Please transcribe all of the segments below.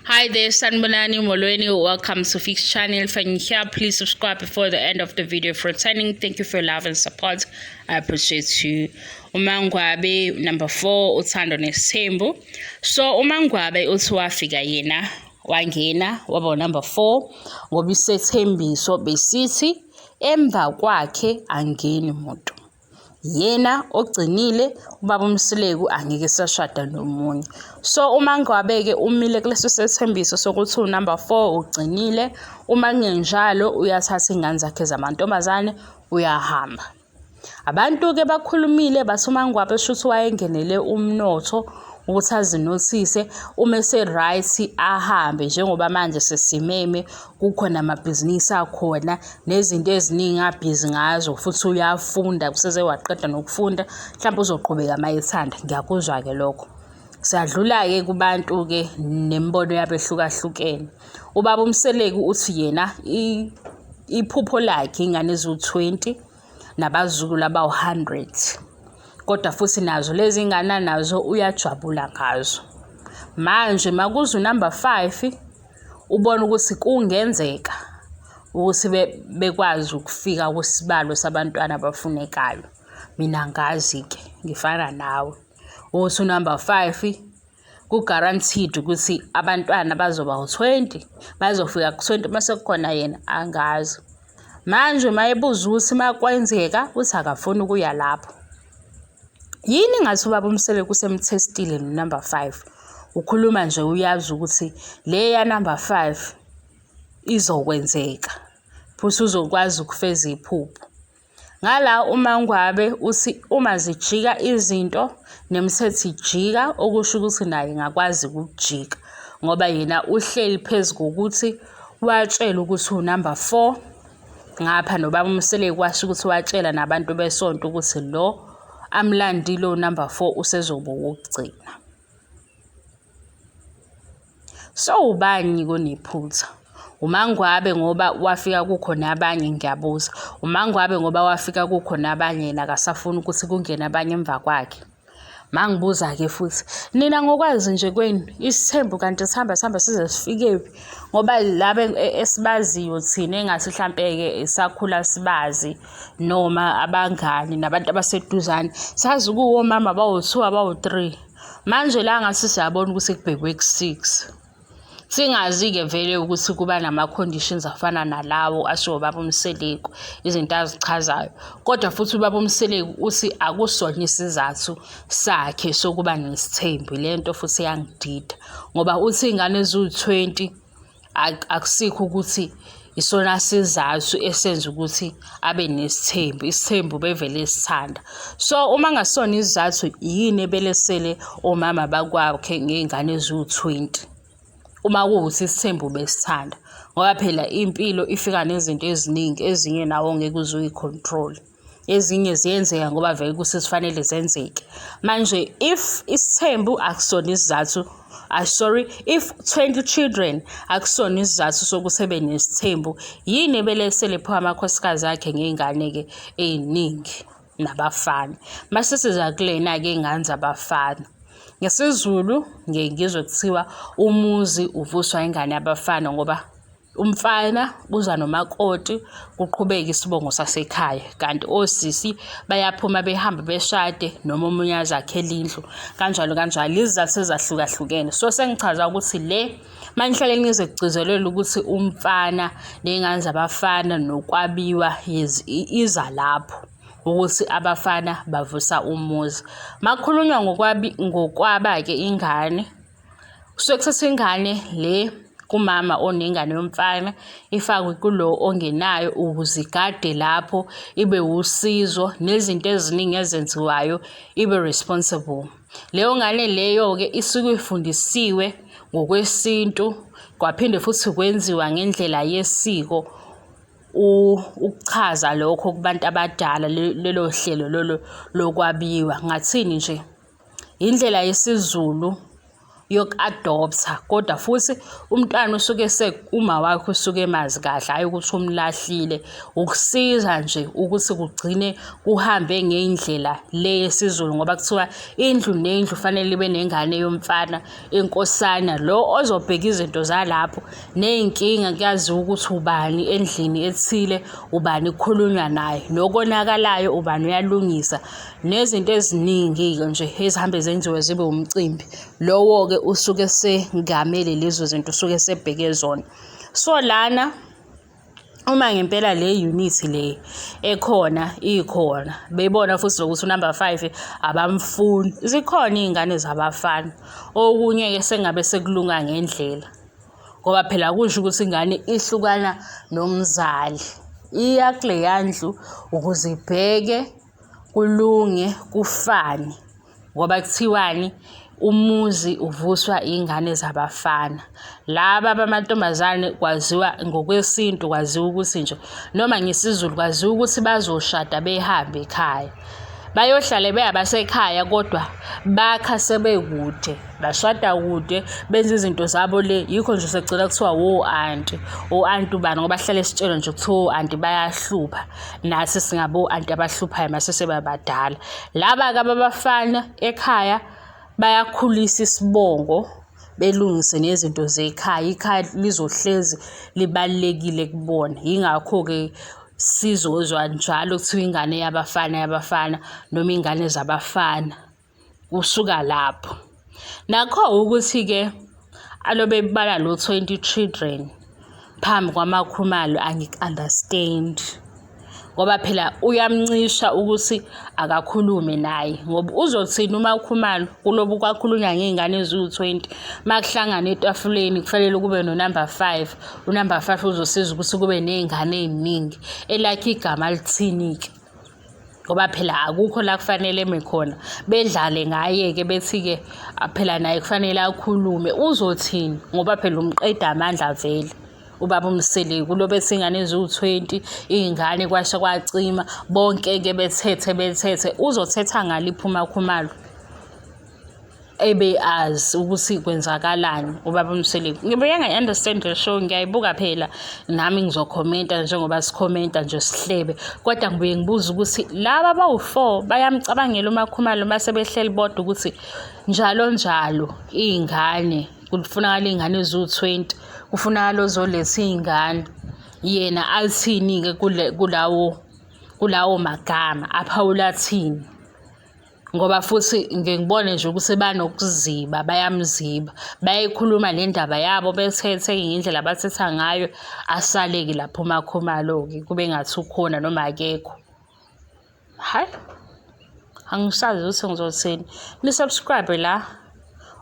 Hi there, Sanbonani Molweni. Welcome to Fix Channel. If you're here, please subscribe before the end of the video for attending. Thank you for your love and support. I appreciate you. Mangwabe number 4, Uthando Nes'thembu. So Mangwabe uthi wafika yena wangena waba number 4 ngoba isethembiso besithi emva kwakhe angeni umuntu. Yena ogcinile ubaba Mseleku angeke sashada nomunye. So uMangwabe ke umile kuleso sethembiso sokuthi number 4 ugcinile, uma kungenjalo uyathatha ingane zakhe zamantombazane uyahamba. Abantu ke bakhulumile bathi uMangwabe shuthi wayengenele umnotho ukuthi azinothise uma right ahambe njengoba manje sesimeme kukhona amabhizinisi akhona nezinto eziningi abhizi ngazo futhi uyafunda kuseze waqeda nokufunda mhlawumbe uzoqhubeka mayethanda. Ngiyakuzwa ke lokho. Siyadlula ke kubantu ke nembono yabehlukahlukene. Ubaba Mseleku uthi yena iphupho lakhe ingane ezu20 nabazukulu abawu100. Kodwa futhi nazo lezi ngane nazo uyajabula ngazo. Manje makuza number 5 ubona ukuthi kungenzeka ukuthi bekwazi ukufika kusibalo sabantwana abafunekayo. Mina ngazi ke ngifana nawe uthi number 5 ku guaranteed ukuthi abantwana bazoba u20 bazofika ku20 mase kukhona yena angazi. Manje mayebuza ukuthi makwenzeka uthi akafuni ukuya lapho. Yini ngathi ubaba Mseleku semthestile no number 5 ukhuluma nje uyazi ukuthi le ya number 5 izokwenzeka futhi uzokwazi ukufeza iphupho. Ngala uMangwabe uthi uma zijika izinto nemthetho ijika okusho ukuthi naye ngakwazi ukujika ngoba yena uhleli phezulu ukuthi watshela ukuthi unumber 4 ngapha nobaba Mseleku washo ukuthi watshela nabantu besonto ukuthi lo amlandile number 4 usezoba ukugcina. So ubani konephutha? uMangwabe ngoba wafika kukhona abanye ngiyabuza. uMangwabe ngoba wafika kukhona abanye yena akasafuna ukuthi kungene abanye emva kwakhe. Mangibuza ke futhi nina ngokwazi nje kwenu isithembu kanti sihamba size sifike ngoba laba esibaziyo thina engathi mhlambe ke isakhula sibazi noma abangani nabantu abaseduzane sazi kuwo mama bawu2 abawu3 manje la ngasi siyabona ukuthi kubhekwe ku6 singazi ke vele ukuthi kuba nama conditions afana nalawo asho ubaba Mseleku izinto azichazayo. Kodwa futhi ubaba Mseleku uthi akusona isizathu sakhe sokuba nesithembu. Lento futhi yangidida ngoba uthi ingane ezu20 akusikho ukuthi isona sizathu esenza ukuthi abe nesithembu. Isithembu bevele sithanda. So uma ngasona isizathu yini ebelesele omama bakwakhe ngezingane ezu20 uma kuwuthi isithembu besithanda ngoba phela impilo ifika nezinto eziningi ezinye nawo ngeke uzuyicontrol. Ezinye ziyenzeka ngoba vele kusesifanele zenzeke. Manje if isithembu akusona isizathu if 20 children akusona isizathu sokuthi benesithembu yini ebelesele pho amakhosikazi akhe ngezingane ke eziningi nabafana. Mase siza kulena ke ingane zabafana. NgesiZulu ngizwe kuthiwa umuzi uvuswa ingane yabafana ngoba umfana uza nomakoti kuqhubeka isibongo sasekhaya kanti osisi bayaphuma behamba beshade noma umunye azakhela indlu kanjalo izizathu ezahlukahlukene. So sengichaza ukuthi le manihlale nize kugcizelela ukuthi umfana nezingane zabafana nokwabiwa iza lapho ukuthi abafana bavusa umuzi. Makhulunywa ngokwaba ke ingane kusukuthatha ingane le kumama onengane yomfana ifakwe kulo ongenayo ukuzigade lapho ibe usizo nezinto eziningi ezenziwayo ibe responsible. Leyo ngane leyo ke isuke ifundisiwe ngokwesintu kwaphinde futhi kwenziwa ngendlela yesiko ukuchaza lokho kubantu abadala. Lelo hlelo lokwabiwa ngathini nje indlela yesiZulu yoku-adoptha, kodwa futhi umntwana usuke uma wakhe usuke emazi kahle, hhayi ukuthi umlahlile. Ukusiza nje ukuthi kugcine kuhambe ngey'ndlela le yesiZulu, ngoba kuthiwa indlu nendlu fanele ibe nengane yomfana enkosana, lo ozobheka izinto zalapho ney'nkinga, kuyaziwa ukuthi ubani endlini ethile, ubani kukhulunywa naye, nokonakalayo ubani uyalungisa, nezinto eziningi-ke nje ezihambe zenziwe zibe umcimbi. Lowo-ke usuke sengamele lezo zinto, usuke sebheke zona. So lana uma ngempela le unity le ekhona ikhona, bebona futhi nokuthi unumber 5 abamfuni, zikhona iy'ngane zabafana. Okunye-ke sengabe sekulunga ngendlela, ngoba phela kusho ukuthi ingane ihlukana nomzali, iya kuleya ndlu ukuze ibheke kulunge kufane, ngoba kuthiwani umuzi uvuswa iy'ngane zabafana. Laba bamantombazane kwaziwa ngokwesintu, kwaziwa ukuthi nje noma ngesiZulu kwaziwa ukuthi bazoshada behambe ekhaya, bayohlala beyabasekhaya, kodwa bakha sebekude, bashada kude, benza izinto zabo le. Yikho nje sekugcina kuthiwa wo-anti, o-anti ubani, ngoba bahlala esitshela nje kuthiwa o-anti bayahlupha, nathi singabo-anti abahluphayo mase sebabadala. Laba-ke abafana ekhaya bayakhulisa isibongo, belungise nezinto zekhaya, ikhaya lizohlezi libalulekile kubona. Yingakho-ke sizozwa njalo kuthiwa ingane yabafana noma ingane zabafana, kusuka lapho. Nakho ukuthi-ke alobe bala lo 20 children phambi kwamakhumalo, angiku-understand, ngoba phela uyamncisha ukuthi akakhulume naye, ngoba uzothini umakhumalo kulobu kwakhulunywa ngey'ngane eziwu-20, makuhlangana etafuleni kufanele kube no-number 5. U-number 5 uzosiza ukuthi kube ney'ngane ey'ningi, elakhe igama lithini-ke, ngoba phela akukho la kufanele eme khona bedlale ngaye-ke bethi-ke phela naye kufanele akhulume. Uzothini? Ngoba phela umqeda amandla vele ubaba Mseleku, lo bethi ingane eziwu-20, iy'ngane kwasha kwacima, bonke-ke bethethe. Uzothetha ngaliphi umakhumalo ebe azi ukuthi kwenzakalani ubaba Mseleku? Ngibuye ngayi-understand le show, ngiyayibuka phela nami ngizokhomenta njengoba sikhomenta nje sihlebe, kodwa ngibuye ngibuze ukuthi laba abawu-4 bayamcabangela umakhumalo mase behleli bodwa ukuthi njalo iy'ngane kufunakala iy'ngane eziwu-20, kufunakala ozoletha iy'ngane, yena athini-ke kulawo magama aphawula athini? Ngoba futhi ngibone nje ukuthi banokuziba, bayamziba, bayayikhuluma le ndaba yabo bethethe ngendlela abathetha ngayo, asale-ke lapho umakhumalo-ke kube ngathi ukhona noma akekho. Hayi, angisazi ukuthi ngizothini. Ni-subscribe la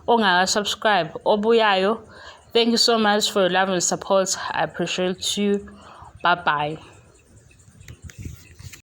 ongaka-subscribe, obuyayo. Thank you so much for your love and support. I appreciate you. Bye bye.